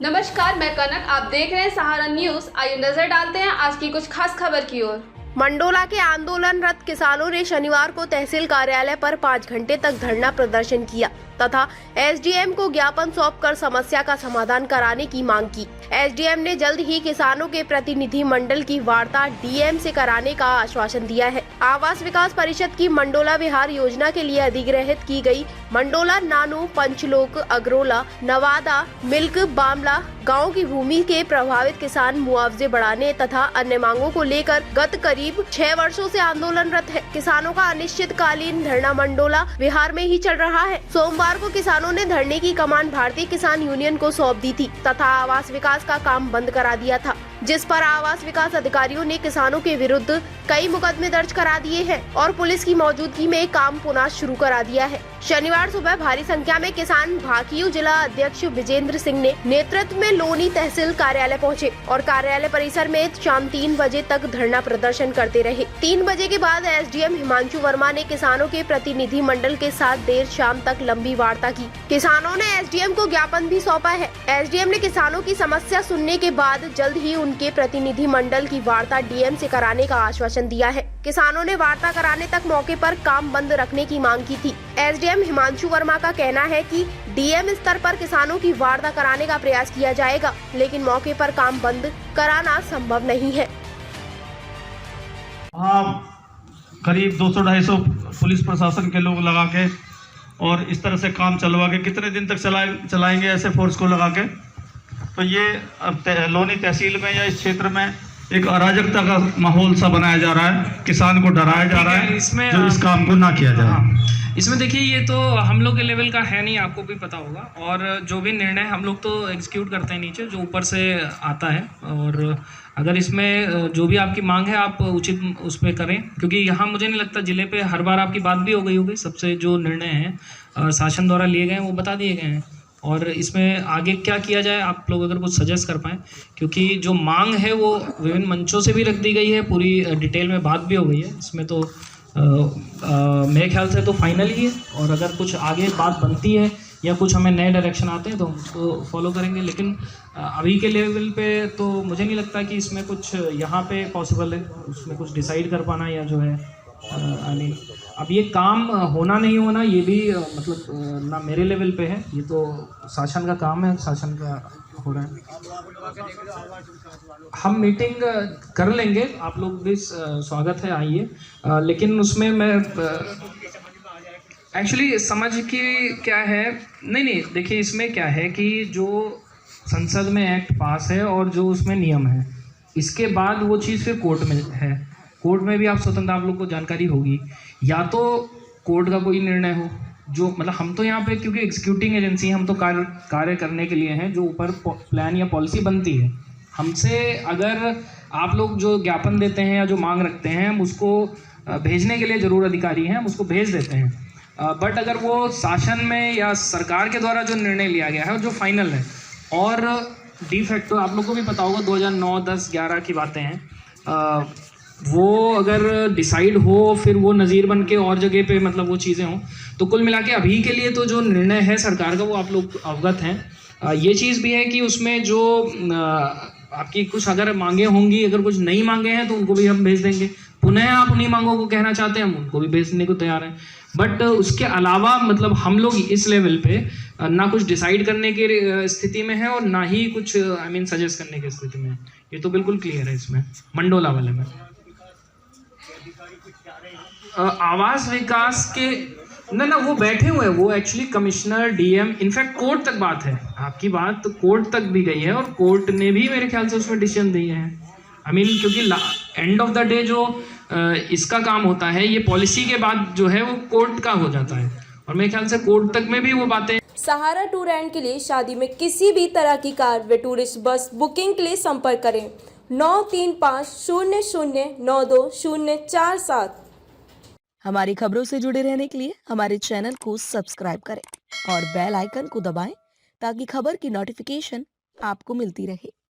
नमस्कार, मैं कनक। आप देख रहे हैं सहारा न्यूज। आइए नजर डालते हैं आज की कुछ खास खबर की ओर। मंडोला के आंदोलनरत किसानों ने शनिवार को तहसील कार्यालय पर 5 घंटे तक धरना प्रदर्शन किया तथा एसडीएम को ज्ञापन सौंपकर समस्या का समाधान कराने की मांग की। एसडीएम ने जल्द ही किसानों के प्रतिनिधि मंडल की वार्ता डीएम से कराने का आश्वासन दिया है। आवास विकास परिषद की मंडोला विहार योजना के लिए अधिग्रहित की गई मंडोला, नानू, पंचलोक, अग्रोला, नवादा, मिल्क, बामला गांव की भूमि के प्रभावित किसान मुआवजे बढ़ाने तथा अन्य मांगों को लेकर गत करीब 6 वर्षों से आंदोलनरत है। किसानों का अनिश्चितकालीन धरना मंडोला विहार में ही चल रहा है। सोमवार को किसानों ने धरने की कमान भारतीय किसान यूनियन को सौंप दी थी तथा आवास विकास का काम बंद करा दिया था, जिस पर आवास विकास अधिकारियों ने किसानों के विरुद्ध कई मुकदमे दर्ज करा दिए हैं और पुलिस की मौजूदगी में काम पुनः शुरू करा दिया है। शनिवार सुबह भारी संख्या में किसान भाकियू जिला अध्यक्ष विजेंद्र सिंह ने नेतृत्व में लोनी तहसील कार्यालय पहुंचे और कार्यालय परिसर में शाम 3 बजे तक धरना प्रदर्शन करते रहे। 3 बजे के बाद एसडीएम हिमांशु वर्मा ने किसानों के प्रतिनिधि मंडल के साथ देर शाम तक लंबी वार्ता की। किसानों ने एसडीएम को ज्ञापन भी सौंपा है। एसडीएम ने किसानों की समस्या सुनने के बाद जल्द ही उनके प्रतिनिधि मंडल की वार्ता डीएम से कराने का आश्वासन दिया है। किसानों ने वार्ता कराने तक मौके पर काम बंद रखने की मांग की थी। एसडीएम हिमांशु वर्मा का कहना है कि डीएम स्तर पर किसानों की वार्ता कराने का प्रयास किया जाएगा, लेकिन मौके पर काम बंद कराना संभव नहीं है। करीब 200-250 पुलिस प्रशासन के लोग लगा के और इस तरह से काम चलवा के कितने दिन तक चलाएंगे ऐसे फोर्स को लगा के? तो ये लोनी तहसील में या इस क्षेत्र में एक अराजकता का माहौल सा बनाया जा रहा है, किसान को डराया जा रहा है इसमें जो इस काम को ना किया जाए। इसमें देखिए, ये तो हम लोग के लेवल का है नहीं, आपको भी पता होगा। और जो भी निर्णय हम लोग तो एग्जीक्यूट करते हैं नीचे, जो ऊपर से आता है। और अगर इसमें जो भी आपकी मांग है आप उचित उस पर करें, क्योंकि यहाँ मुझे नहीं लगता जिले पे हर बार आपकी बात भी हो गई होगी। सबसे जो निर्णय हैं शासन द्वारा लिए गए हैं वो बता दिए गए हैं, और इसमें आगे क्या किया जाए आप लोग अगर कुछ सजेस्ट कर पाएँ, क्योंकि जो मांग है वो विभिन्न मंचों से भी रख दी गई है, पूरी डिटेल में बात भी हो गई है। इसमें तो मेरे ख्याल से तो फाइनल ही है, और अगर कुछ आगे बात बनती है या कुछ हमें नए डायरेक्शन आते हैं तो उसको फॉलो करेंगे। लेकिन अभी के लेवल पे तो मुझे नहीं लगता कि इसमें कुछ यहाँ पे पॉसिबल है, उसमें कुछ डिसाइड कर पाना या जो है आई मीन अब ये काम होना नहीं होना ये भी मतलब ना मेरे लेवल पे है, ये तो शासन का काम है, शासन का हो रहा है। हम मीटिंग कर लेंगे, आप लोग भी स्वागत है, आइए। लेकिन उसमें मैं एक्चुअली समझ की क्या है, नहीं देखिए, इसमें क्या है कि जो संसद में एक्ट पास है और जो उसमें नियम है, इसके बाद वो चीज़ फिर कोर्ट में है। कोर्ट में भी आप स्वतंत्र, आप लोग को जानकारी होगी, या तो कोर्ट का कोई निर्णय हो जो मतलब हम तो यहाँ पे क्योंकि एग्जीक्यूटिंग एजेंसी हैं, हम तो कार्य करने के लिए हैं, जो ऊपर प्लान या पॉलिसी बनती है हमसे। अगर आप लोग जो ज्ञापन देते हैं या जो मांग रखते हैं, हम उसको भेजने के लिए ज़रूर अधिकारी हैं, हम उसको भेज देते हैं। बट अगर वो शासन में या सरकार के द्वारा जो निर्णय लिया गया है जो फाइनल है, और डी फैक्टो आप लोग को भी पता होगा 2009, 10, 11 की बातें हैं, वो अगर डिसाइड हो फिर वो नज़ीर बन के और जगह पे मतलब वो चीज़ें हों, तो कुल मिला के अभी के लिए तो जो निर्णय है सरकार का वो आप लोग अवगत हैं। ये चीज़ भी है कि उसमें जो आपकी कुछ अगर मांगे होंगी, अगर कुछ नई मांगे हैं तो उनको भी हम भेज देंगे। पुनः आप उन्हीं मांगों को कहना चाहते हैं, हम उनको भी भेजने को तैयार हैं। बट उसके अलावा मतलब हम लोग इस लेवल पे ना कुछ डिसाइड करने की स्थिति में है और ना ही कुछ आई मीन सजेस्ट करने की स्थिति में है। ये तो बिल्कुल क्लियर है इसमें मंडोला वाले में। आवास विकास के ना वो बैठे हुए हैं, वो actually commissioner, DM, in fact court तक बात है, आपकी बात तो कोर्ट तक भी गई है और कोर्ट ने भी मेरे ख्याल से उसमें डिसीजन दिए हैं। आई मीन क्योंकि एंड ऑफ द डे जो इसका काम होता है, ये पॉलिसी के बाद जो है वो कोर्ट का हो जाता है, और मेरे ख्याल से कोर्ट तक में भी वो बातें। सहारा टूर एंड के लिए शादी में किसी भी तरह की कार व टूरिस्ट बस बुकिंग के लिए संपर्क करें 9350092047। हमारी खबरों से जुड़े रहने के लिए हमारे चैनल को सब्सक्राइब करें और बेल आइकन को दबाएं ताकि खबर की नोटिफिकेशन आपको मिलती रहे।